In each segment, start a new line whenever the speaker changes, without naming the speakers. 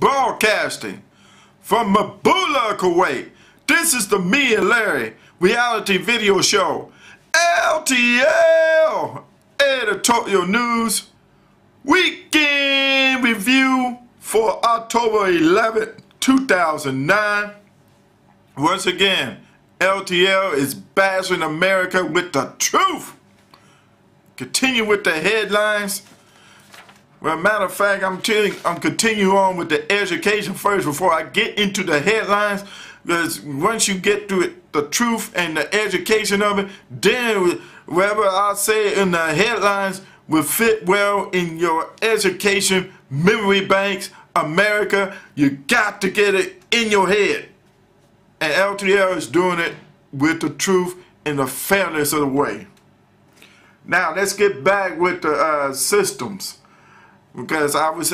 broadcasting from Mabula, Kuwait. This is the Me and Larry reality video show, LTL, Editorial News Weekend Review for October 11th, 2009. Once again, LTL is bashing America with the truth. Continue with the headlines. Well, matter of fact, I'm continuing on with the education first before I get into the headlines. Because once you get to it, the truth and the education of it, then whatever I say in the headlines will fit well in your education memory banks. America, you got to get it in your head. And LTL is doing it with the truth in the fairness of the way. Now, let's get back with the systems. Because I was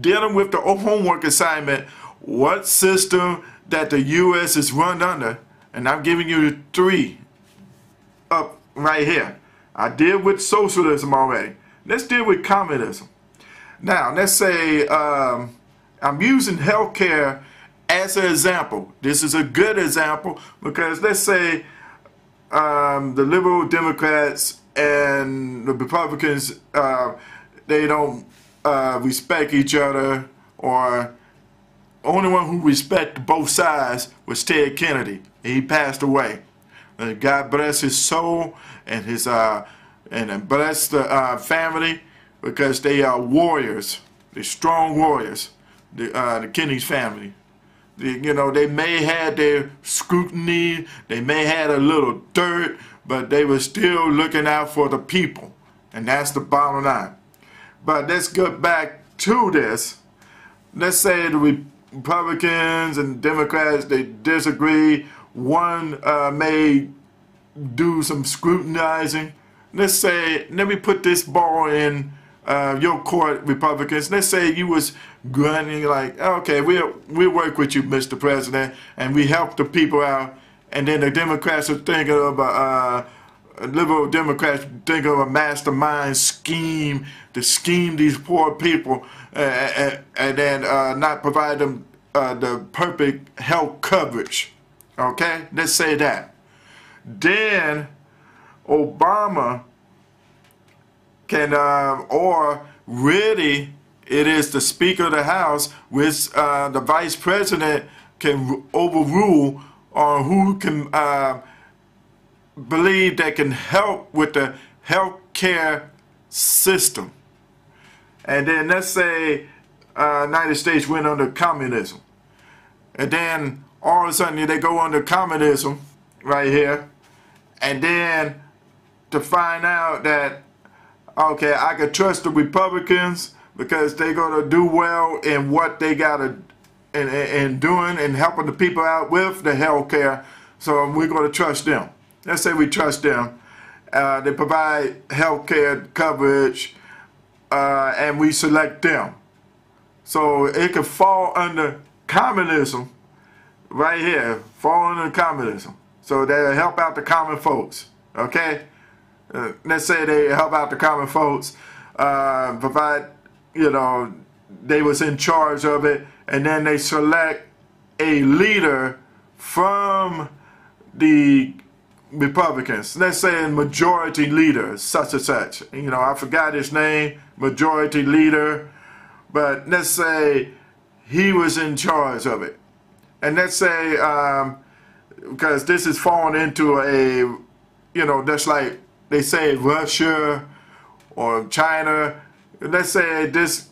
dealing with the homework assignment, what system that the U.S. is run under, and I'm giving you 3 up right here. I deal with socialism already. Let's deal with communism. Now, let's say I'm using healthcare as an example. This is a good example because let's say the liberal Democrats and the Republicans, they don't respect each other, or only one who respected both sides was Ted Kennedy. He passed away. God bless his soul and his and bless the family, because they are warriors. They're strong warriors. The Kennedy's family. You know, they may have their scrutiny, they may have a little dirt, but they were still looking out for the people, and that's the bottom line. But let's get back to this. Let's say the Republicans and Democrats, they disagree. One may do some scrutinizing. Let's say, let me put this ball in your court, Republicans. Let's say you was grunting like, okay, we'll work with you, Mr. President, and we help the people out. And then the Democrats are thinking of liberal Democrats think of a mastermind scheme to scheme these poor people and then not provide them the perfect health coverage. Okay, let's say that. Then Obama can, or really it is the Speaker of the House, which the Vice President can overrule on who can believe that can help with the health care system. And then let's say United States went under communism, and then all of a sudden they go under communism right here, and then to find out that, okay, I could trust the Republicans because they're going to do well in what they got to in doing and helping the people out with the health care, so we're going to trust them. Let's say we trust them. They provide health care coverage, and we select them. So it could fall under communism right here, fall under communism. So they'll help out the common folks, okay? Let's say they help out the common folks, provide, you know, they was in charge of it, and then they select a leader from the Republicans. Let's say a majority leader, such and such. You know, I forgot his name, majority leader, but let's say he was in charge of it. And let's say, because this is falling into a, you know, that's like they say Russia or China. Let's say this,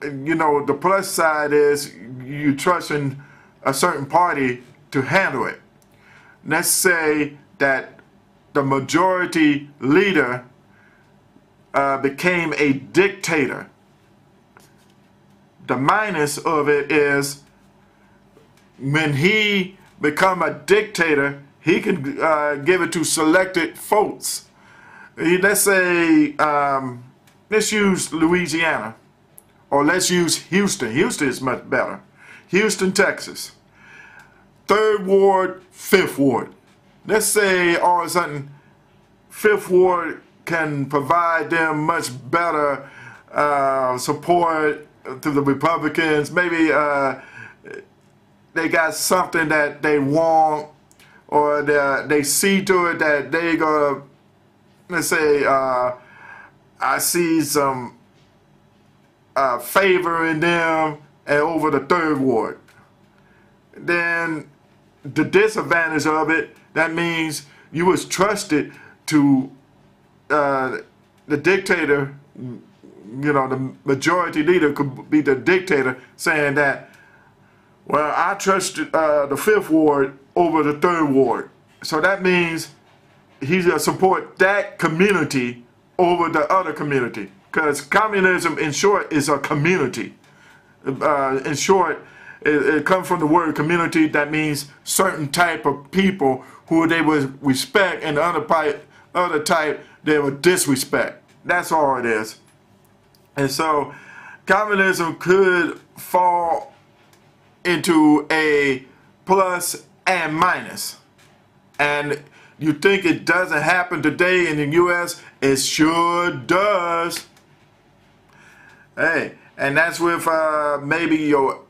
you know, the plus side is you trusting a certain party to handle it. Let's say that the majority leader became a dictator. The minus of it is when he become a dictator, he can give it to selected folks. Let's say, let's use Louisiana, or let's use Houston. Houston is much better. Houston, Texas. 3rd Ward, 5th Ward. Let's say all of a sudden 5th Ward can provide them much better support to the Republicans. Maybe they got something that they want, or they see to it that they gonna, let's say, I see some favor in them and over the 3rd Ward. Then the disadvantage of it, that means you was trusted to the dictator, you know, the majority leader could be the dictator, saying that, well, I trusted the 5th Ward over the 3rd Ward. So that means he's going to support that community over the other community. Because communism, in short, is a community. In short, it comes from the word community. That means certain type of people who they would respect, and the other type they would disrespect. That's all it is. And so communism could fall into a plus and minus. And you think it doesn't happen today in the U.S.? It sure does. Hey, and that's with maybe your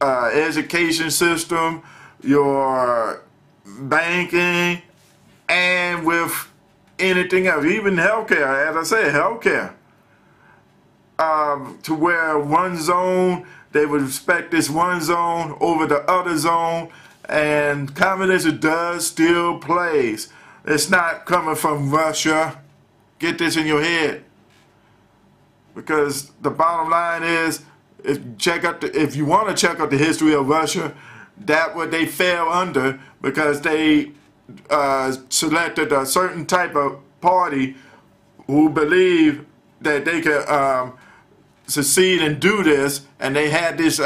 education system, your banking, and with anything else, even healthcare. As I said, healthcare. To where one zone, they would respect this one zone over the other zone, and communism does still plays. It's not coming from Russia. Get this in your head. Because the bottom line is, if you want to check out the history of Russia, that's what they fell under, because they selected a certain type of party who believed that they could succeed and do this, and they had this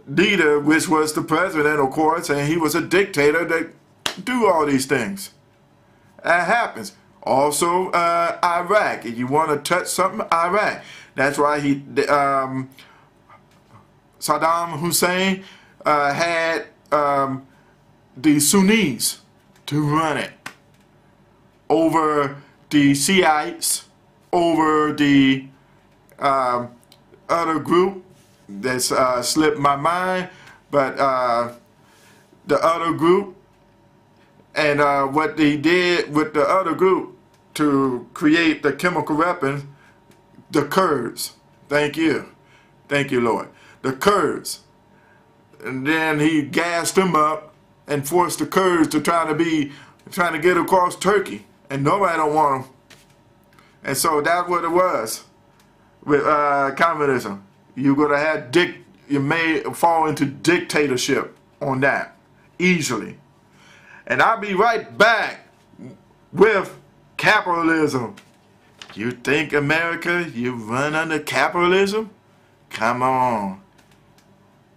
leader, which was the president, of course, and he was a dictator that do all these things. That happens. Also, Iraq. If you want to touch something, Iraq. That's why Saddam Hussein had the Sunnis to run it over the Shiites, over the other group that's slipped my mind, but the other group, and what they did with the other group to create the chemical weapons, the Kurds. Thank you, Lord. The Kurds. And then he gassed them up and forced the Kurds to trying to get across Turkey, and nobody don't want them. And so that's what it was with communism. You're gonna have you may fall into dictatorship on that easily. And I'll be right back with capitalism. You think America, you run under capitalism? Come on.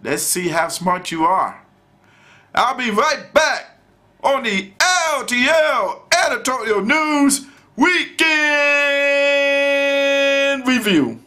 Let's see how smart you are. I'll be right back on the LTL Editorial News Weekend Review.